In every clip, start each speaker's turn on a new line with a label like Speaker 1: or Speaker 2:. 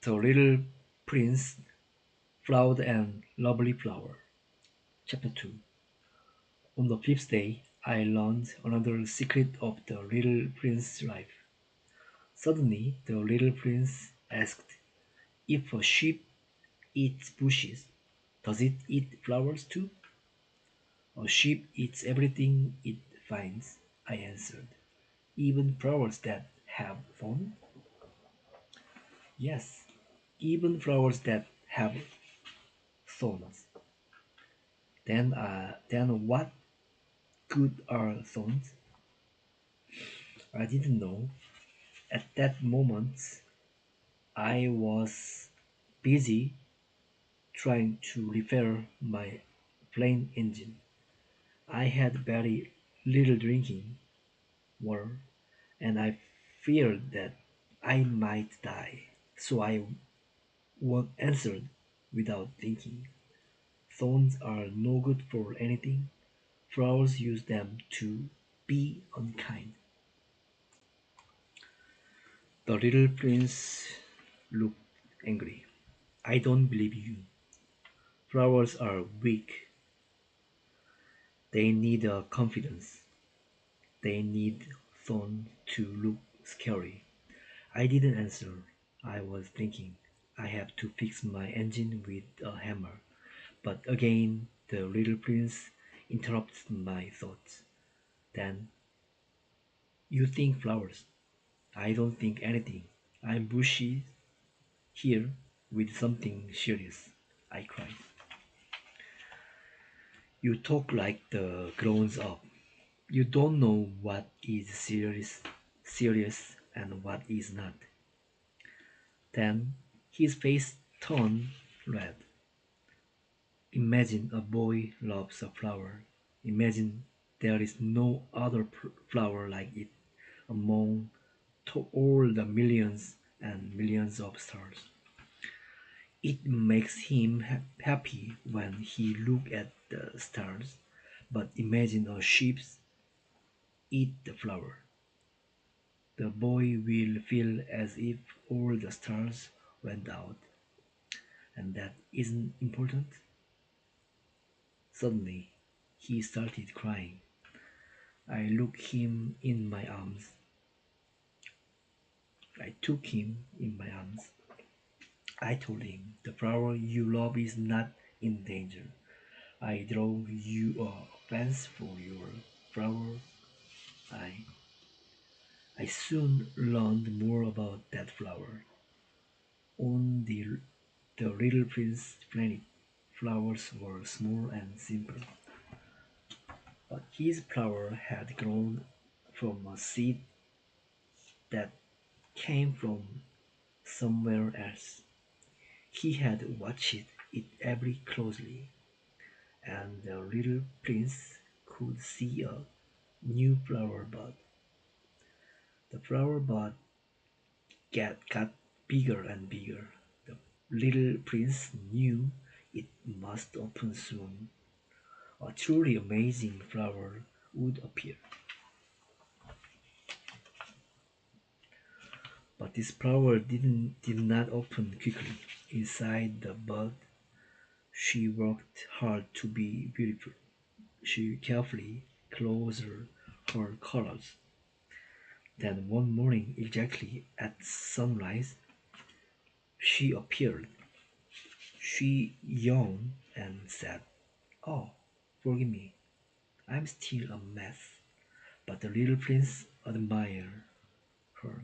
Speaker 1: The Little Prince, Flowered and Lovely Flower. Chapter 2. On the fifth day, I learned another secret of the little prince's life. Suddenly, the little prince asked, if a sheep eats bushes, does it eat flowers too? A sheep eats everything it finds, I answered. Even flowers that have thorns? Yes, even flowers that have thorns. Then what good are thorns? I didn't know. At that moment, I was busy trying to repair my plane engine. I had very little drinking water, and I feared that I might die. So I answered without thinking. Thorns are no good for anything. Flowers use them to be unkind. The little prince looked angry. I don't believe you. Flowers are weak. They need confidence. They need thorns to look scary. I didn't answer. I was thinking. I have to fix my engine with a hammer. But again the little prince interrupted my thoughts. Then, you think flowers. I don't think anything. I'm bushy here with something serious. I cried. You talk like the grown up. You don't know what is serious and what is not. Then his face turned red. Imagine a boy loves a flower. Imagine there is no other flower like it among all the millions and millions of stars. It makes him happy when he look at the stars. But imagine a sheep eat the flower. The boy will feel as if all the stars went out, and that isn't important. Suddenly, he started crying. I looked him in my arms. I took him in my arms. I told him, the flower you love is not in danger. I draw you a fence for your flower. I I soon learned more about that flower. On the Little Prince planet, flowers were small and simple, but his flower had grown from a seed that came from somewhere else. He had watched it very closely, and the little prince could see a new flower bud. The flower bud got bigger and bigger. The little prince knew it must open soon. A truly amazing flower would appear. But this flower did not open quickly. Inside the bud, she worked hard to be beautiful. She carefully closed her colors. Then one morning, exactly at sunrise, she appeared. She yawned and said, "Oh, forgive me, I'm still a mess." But the little prince admired her.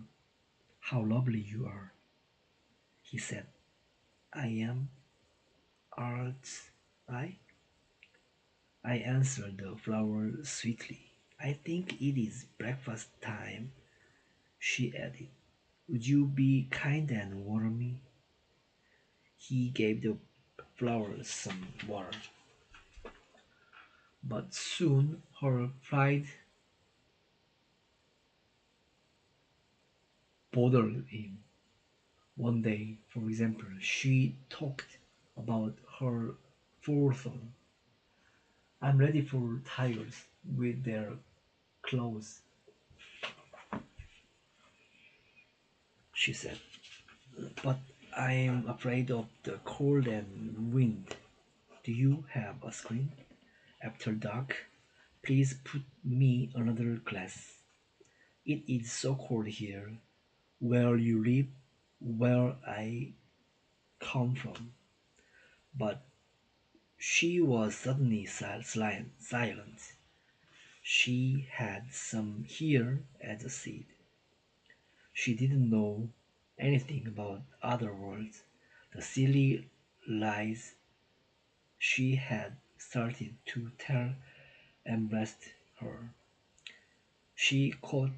Speaker 1: "How lovely you are," he said. "I am, aren't I?" I answered the flower sweetly. "I think it is breakfast time," she added. "Would you be kind and water me?" He gave the flower some water. But soon her pride bothered him. One day, for example, she talked about her forethought. "I'm ready for tigers with their claws," she said. "But I am afraid of the cold and wind. Do you have a screen? After dark, please put me another glass. It is so cold here, where you live, where I come from. But she was suddenly silent. She had some here as a seed. She didn't know anything about other worlds. The silly lies she had started to tell embarrassed her. She caught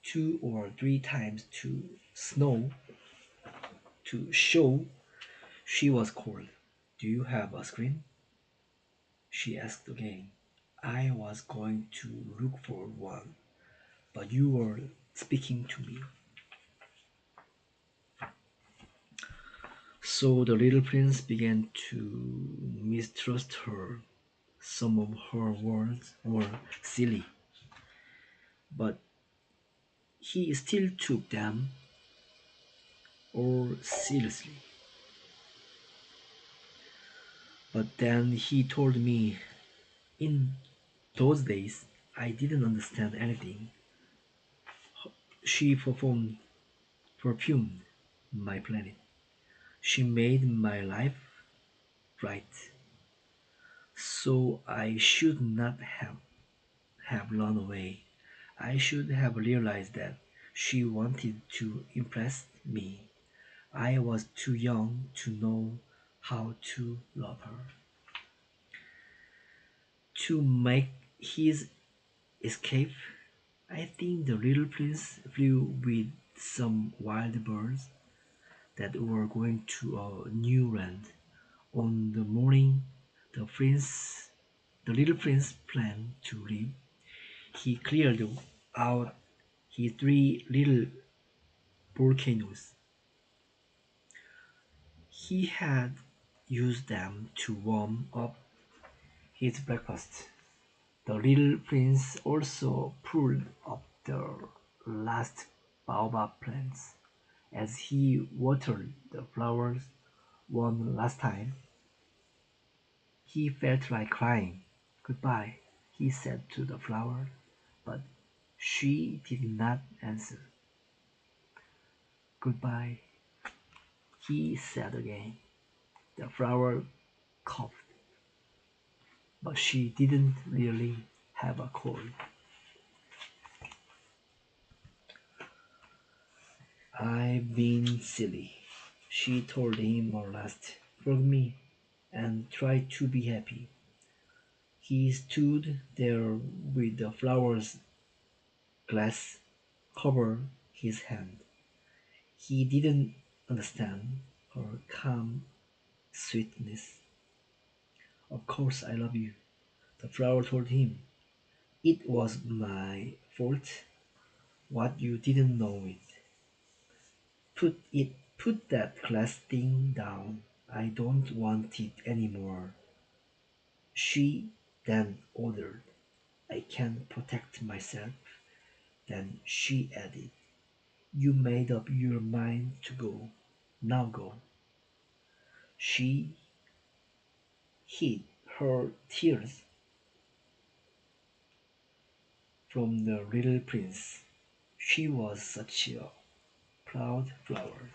Speaker 1: 2 or 3 times to snow to show she was cold. Do you have a screen? She asked again. I was going to look for one, but you were speaking to me. So the little prince began to mistrust her. Some of her words were silly, but he still took them all seriously. But then he told me in those days I didn't understand anything. She perfumed my planet. She made my life right. So I should not have run away. I should have realized that she wanted to impress me. I was too young to know how to love her. To make his escape, I think the little prince flew with some wild birds that were going to a new land. On the morning the little prince planned to leave, he cleared out his 3 little volcanoes. He had used them to warm up his breakfast. The little prince also pulled up the last baobab plants. As he watered the flowers one last time, he felt like crying. Goodbye, he said to the flower, but she did not answer. Goodbye, he said again. The flower coughed, but she didn't really have a cold. I've been silly, she told him at last. Forgive me and try to be happy. He stood there with the flower's glass cover his hand. He didn't understand her calm sweetness. Of course I love you, the flower told him. It was my fault. What you didn't know it. Put that glass thing down. I don't want it anymore. She then ordered. I can protect myself. Then she added, you made up your mind to go. Now go. She hid her tears from the little prince. She was such a proud flower.